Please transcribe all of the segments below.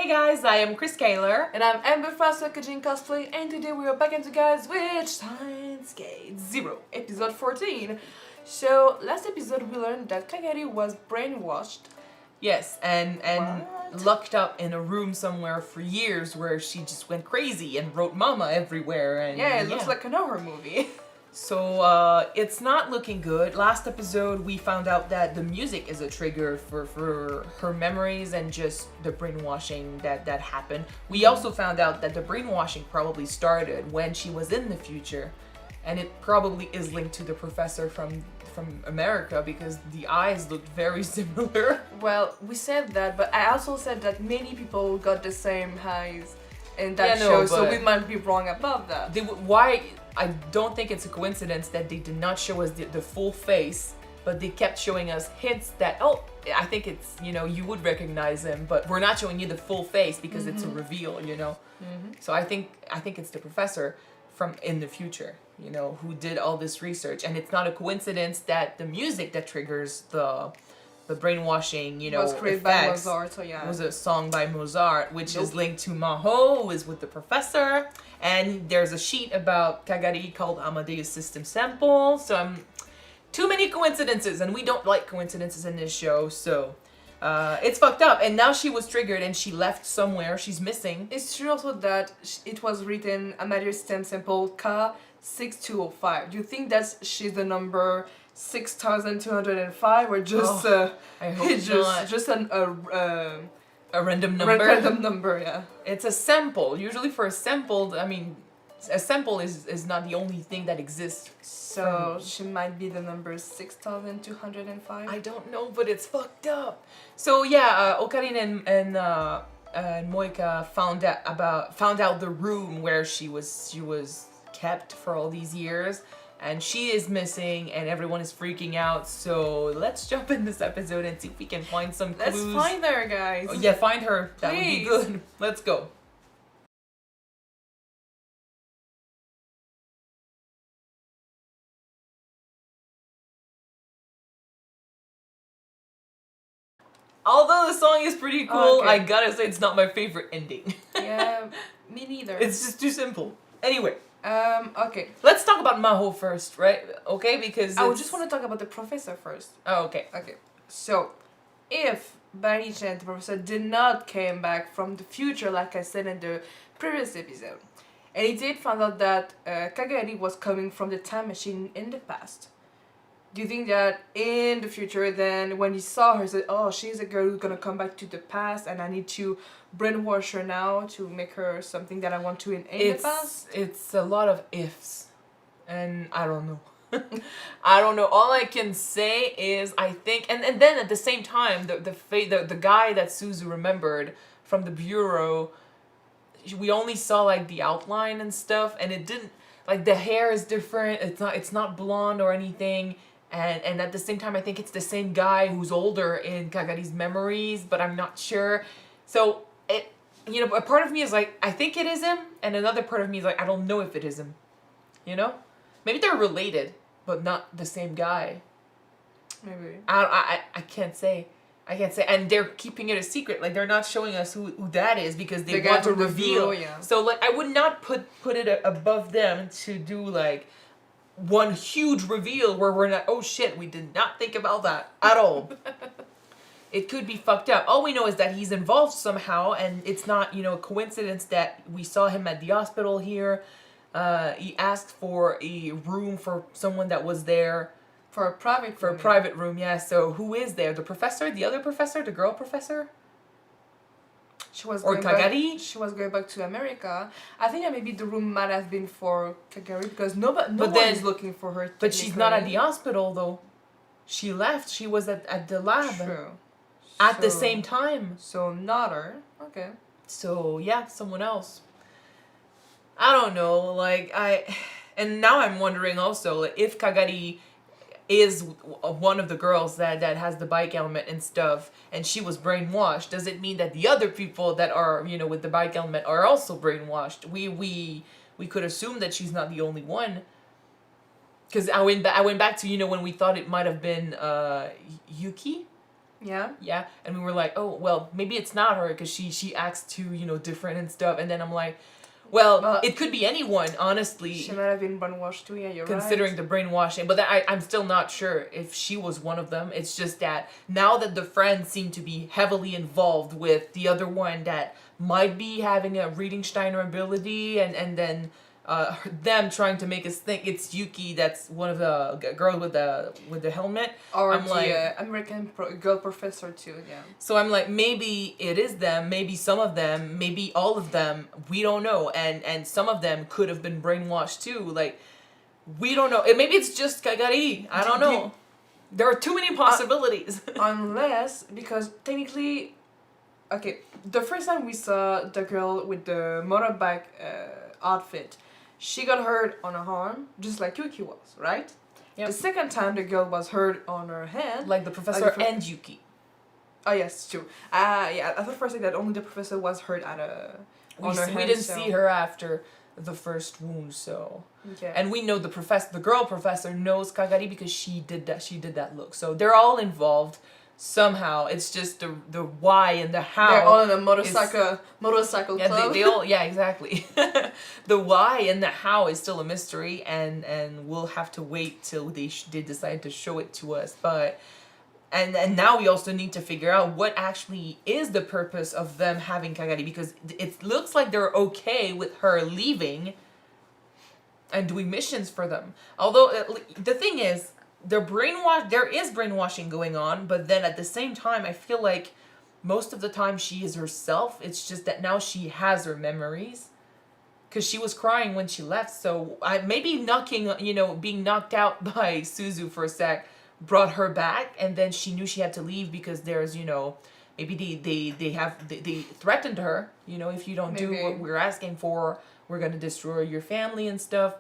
guys, I am Chris Kaler. And I'm Amber Faster Kyuujin Cosplay, and today we are back into guys with Steins 0, episode 14. So, last episode we learned that Kagari was brainwashed. Yes, and locked up in a room somewhere for years where she just went crazy and wrote mama everywhere. And yeah, it looks like an horror movie. So, it's not looking good. Last episode, we found out that the music is a trigger for her memories and just the brainwashing that happened. We also found out that the brainwashing probably started when she was in the future. And it probably is linked to the professor from America because the eyes looked very similar. Well, we said that, but I also said that many people got the same eyes in that show, so we might be wrong about that. I don't think it's a coincidence that they did not show us the full face, but they kept showing us hints that, oh, I think it's, you would recognize him, but we're not showing you the full face because it's a reveal, So I think it's the professor from in the future, who did all this research, and it's not a coincidence that the music that triggers the brainwashing, was created by Mozart, so yeah. Was a song by Mozart, which is linked to Maho, who is with the professor. And there's a sheet about Kagari called Amadeus System Sample. So too many coincidences, and we don't like coincidences in this show, so it's fucked up. And now she was triggered and she left somewhere. She's missing. It's true also that it was written Amadeus System Sample K6205. Do you think that she's the number 6,205 or just I hope not. Just A random number? Random number, yeah. It's a sample. Usually for a sample, a sample is not the only thing that exists. So she might be the number 6,205? I don't know, but it's fucked up. So yeah, Okarin and Moika found out the room where she was kept for all these years. And she is missing, and everyone is freaking out. So let's jump in this episode and see if we can find some clues. Let's find her, guys. Oh, yeah, find her. That would be good. Let's go. Although the song is pretty cool, I gotta say it's not my favorite ending. Yeah, me neither. It's just too simple. Anyway. Okay. Let's talk about Maho first, right? Okay, because I just want to talk about the professor first. Oh, okay. Okay. So, if by any chance the professor did not came back from the future, like I said in the previous episode, and he did find out that Kagari was coming from the time machine in the past, do you think that in the future, then when he saw her, he said, oh, she's a girl who's gonna come back to the past and I need to brainwash her now to make her something that I want to in the past? It's a lot of ifs, and I don't know. I don't know. All I can say is I think, and then at the same time, the guy that Suzu remembered from the bureau, we only saw like the outline and stuff, and it didn't, like, the hair is different. It's not blonde or anything. And at the same time, I think it's the same guy who's older in Kagari's memories, but I'm not sure. So, a part of me is like, I think it is him, and another part of me is like, I don't know if it is him. Maybe they're related, but not the same guy. Maybe. I can't say. And they're keeping it a secret. Like, they're not showing us who that is because they want to reveal. Yeah. So, like, I would not put it above them to do, like, one huge reveal where we're not, oh shit, we did not think about that at all. It could be fucked up. All we know is that he's involved somehow, and it's not, a coincidence that we saw him at the hospital here. He asked for a room for someone that was there. For a private room, yeah. So who is there? The professor? The other professor? The girl professor? She was Kagari? She was going back to America. I think that maybe the room might have been for Kagari because no one is looking for her. But she's not at the hospital though. She left. She was at the lab. True. At the same time. So not her. Okay. So yeah, someone else. I don't know. And now I'm wondering also if Kagari is one of the girls that has the bike helmet and stuff, and she was brainwashed. Does it mean that the other people that are, with the bike helmet are also brainwashed? We could assume that she's not the only one. Because I went back to, when we thought it might have been Yuki. Yeah. Yeah, and we were like, oh well, maybe it's not her because she acts too different and stuff. And then I'm like, well, it could be anyone, honestly. She might have been brainwashed too. Yeah, you're considering right. the brainwashing, but I'm still not sure if she was one of them. It's just that now that the friends seem to be heavily involved with the other one that might be having a reading Steiner ability, and then them trying to make us think it's Yuki that's one of the girl with the helmet. Or I'm the like, American girl professor too. Yeah. so I'm like, maybe it is them, maybe some of them, maybe all of them. We don't know, and some of them could have been brainwashed too. Like, we don't know. Maybe it's just Kagari. I don't know. There are too many possibilities. Unless, because technically, okay, the first time we saw the girl with the motorbike outfit, she got hurt on her arm, just like Yuki was, right? Yep. The second time, the girl was hurt on her hand. Like the professor and Yuki. Oh, yes, true. Yeah, I thought for a second that only the professor was hurt on her hand. We didn't see her after the first wound, so. Okay. And we know the girl professor knows Kagari because she did that look. So they're all involved somehow. It's just the why and the how. They're all in a motorcycle yeah, club. they all, yeah, exactly. The why and the how is still a mystery, and we'll have to wait till they decide to show it to us. But and now we also need to figure out what actually is the purpose of them having Kagari, because it looks like they're okay with her leaving and doing missions for them. Although the thing is, there is brainwashing going on, but then at the same time, I feel like most of the time she is herself. It's just that now she has her memories, because she was crying when she left. So maybe being knocked out by Suzu for a sec brought her back, and then she knew she had to leave because there's maybe they threatened her. If you don't do what we're asking for, we're gonna destroy your family and stuff.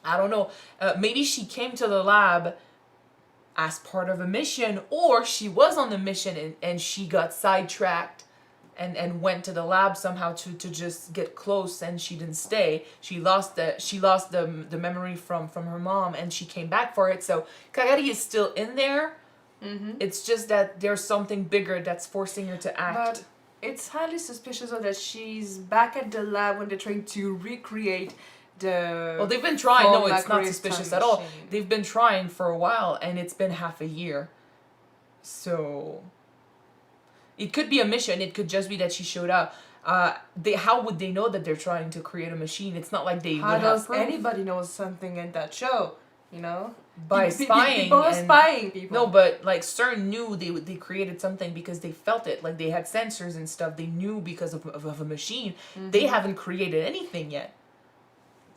I don't know. Maybe she came to the lab as part of a mission, or she was on the mission and she got sidetracked and went to the lab somehow to just get close, and she didn't stay. She lost the memory from her mom, and she came back for it. So Kagari is still in there. Mm-hmm. It's just that there's something bigger that's forcing her to act. But it's highly suspicious that she's back at the lab when they're trying to recreate well, they've been trying. No, it's not suspicious at all. They've been trying for a while, and it's been half a year. So it could be a mission. It could just be that she showed up. How would they know that they're trying to create a machine? It's not like they would have proof. How does anybody know something in that show? By spying. People are spying people. No, but like CERN knew they created something because they felt it. Like they had sensors and stuff. They knew because of a machine. Mm-hmm. They haven't created anything yet.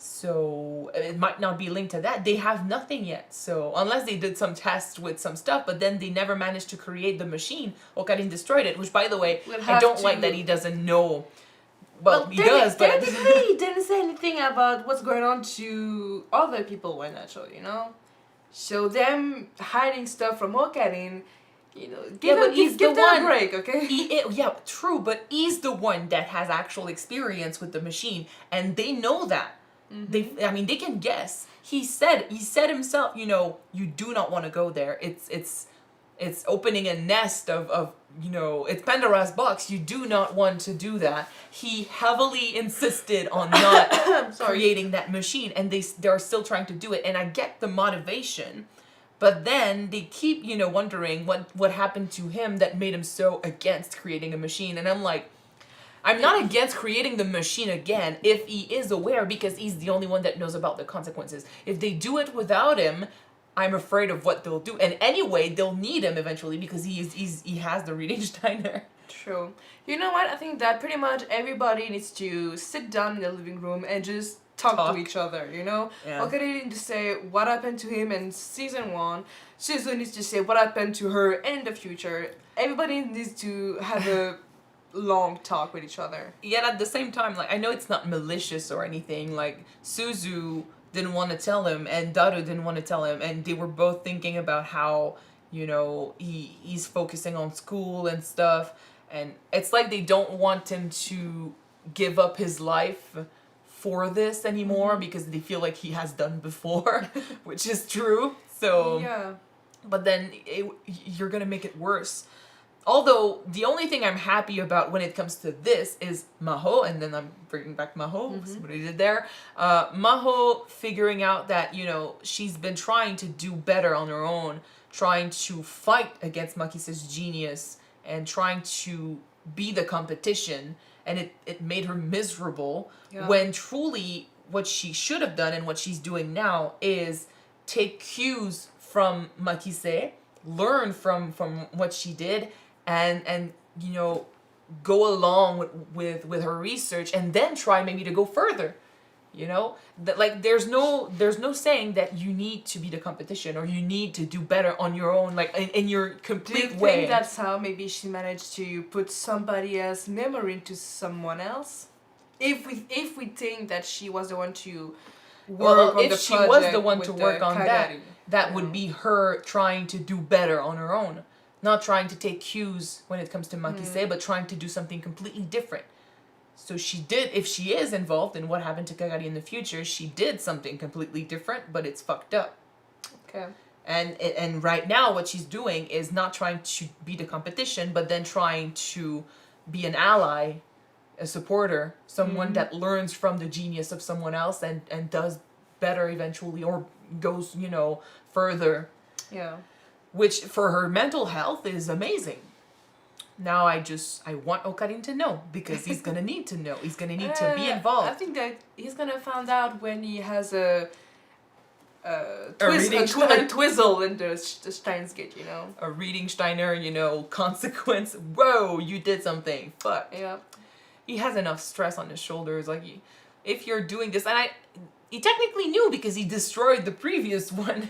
So it might not be linked to that. They have nothing yet. So unless they did some tests with some stuff, but then they never managed to create the machine. Okarin destroyed it, which, by the way, I don't like that he doesn't know. Well, he does, but technically he didn't say anything about what's going on to other people in that show. So them hiding stuff from Okarin, give them a break, okay? Yeah, true, but he's the one that has actual experience with the machine, and they know that. Mm-hmm. They can guess. He said himself, you do not want to go there. It's opening a nest of it's Pandora's box. You do not want to do that. He heavily insisted on not creating that machine, and they're still trying to do it. And I get the motivation, but then they keep wondering what happened to him that made him so against creating a machine. And I'm like, I'm not against creating the machine again if he is aware, because he's the only one that knows about the consequences. If they do it without him, I'm afraid of what they'll do. And anyway, they'll need him eventually because he has the reading Steiner. True. You know what? I think that pretty much everybody needs to sit down in the living room and just talk to each other, Yeah. Okarin needs to say what happened to him in season 1. Suzu needs to say what happened to her in the future. Everybody needs to have a long talk with each other. Yet at the same time, I know it's not malicious or anything. Suzu didn't want to tell him, and Daru didn't want to tell him, and they were both thinking about how he's focusing on school and stuff, and it's like they don't want him to give up his life for this anymore, because they feel like he has done before, which is true. So yeah. but then you're gonna make it worse. Although the only thing I'm happy about when it comes to this is Maho, and then I'm bringing back Maho, see what I did there. Maho figuring out that, you know, she's been trying to do better on her own, trying to fight against Makise's genius, and trying to be the competition, and it made her miserable, when truly what she should have done and what she's doing now is take cues from Makise, learn from what she did, and you know, go along with her research, and then try maybe to go further. You know, that like there's no saying that you need to be the competition or you need to do better on your own, like in your complete way. Do you think that's how maybe she managed to put somebody else's memory into someone else? If we think that she was the one to work on the project, if she was the one to work on Kagari, that would be her trying to do better on her own, not trying to take cues when it comes to Makise, but trying to do something completely different. So she did, if she is involved in what happened to Kagari in the future, she did something completely different, but it's fucked up. Okay. And right now what she's doing is not trying to be the competition, but then trying to be an ally, a supporter, someone that learns from the genius of someone else and does better eventually, or goes, you know, further. Yeah. Which for her mental health is amazing. Now I want Okarin to know, because he's gonna need to know. He's gonna need to be involved. I think that he's gonna find out when he has a twizzle in the Steins gate, you know. A reading Steiner, you know, consequence. Whoa, you did something. Fuck. Yeah. He has enough stress on his shoulders. Like, if you're doing this, and he technically knew because he destroyed the previous one.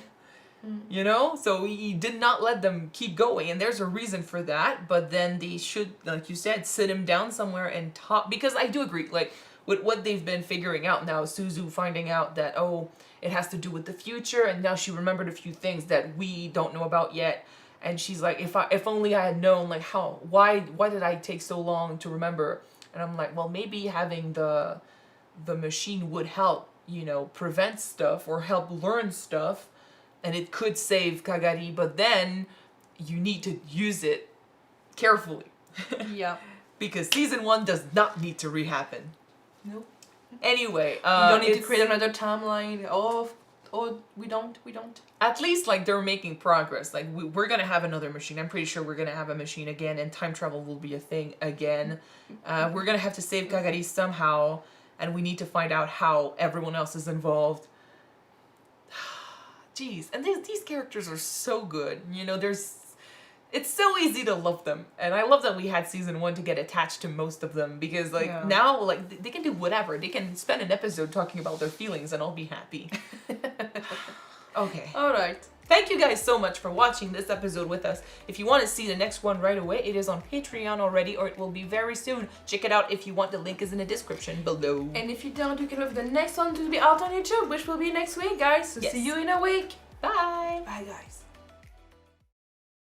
You know, so he did not let them keep going, and there's a reason for that. But then they should, like you said, sit him down somewhere and talk, because I do agree, like with what they've been figuring out now, Suzu finding out that, oh, it has to do with the future, and now she remembered a few things that we don't know about yet, and she's like, if only I had known, like, why did I take so long to remember? And I'm like, well, maybe having the machine would help, you know, prevent stuff or help learn stuff. And it could save Kagari, but then you need to use it carefully. Yeah. Because season 1 does not need to re-happen. Nope. Anyway, you don't need to create another timeline. Oh, we don't. At least, like, they're making progress. Like, we're gonna have another machine. I'm pretty sure we're gonna have a machine again, and time travel will be a thing again. We're gonna have to save Kagari somehow, and we need to find out how everyone else is involved. Jeez, and these characters are so good. You know, it's so easy to love them. And I love that we had season 1 to get attached to most of them, because like now, like, they can do whatever. They can spend an episode talking about their feelings and I'll be happy. Okay. All right. Thank you guys so much for watching this episode with us. If you want to see the next one right away, it is on Patreon already, or it will be very soon. Check it out if you want. The link is in the description below. And if you don't, you can look for the next one to be out on YouTube, which will be next week, guys. So see you in a week. Bye. Bye, guys.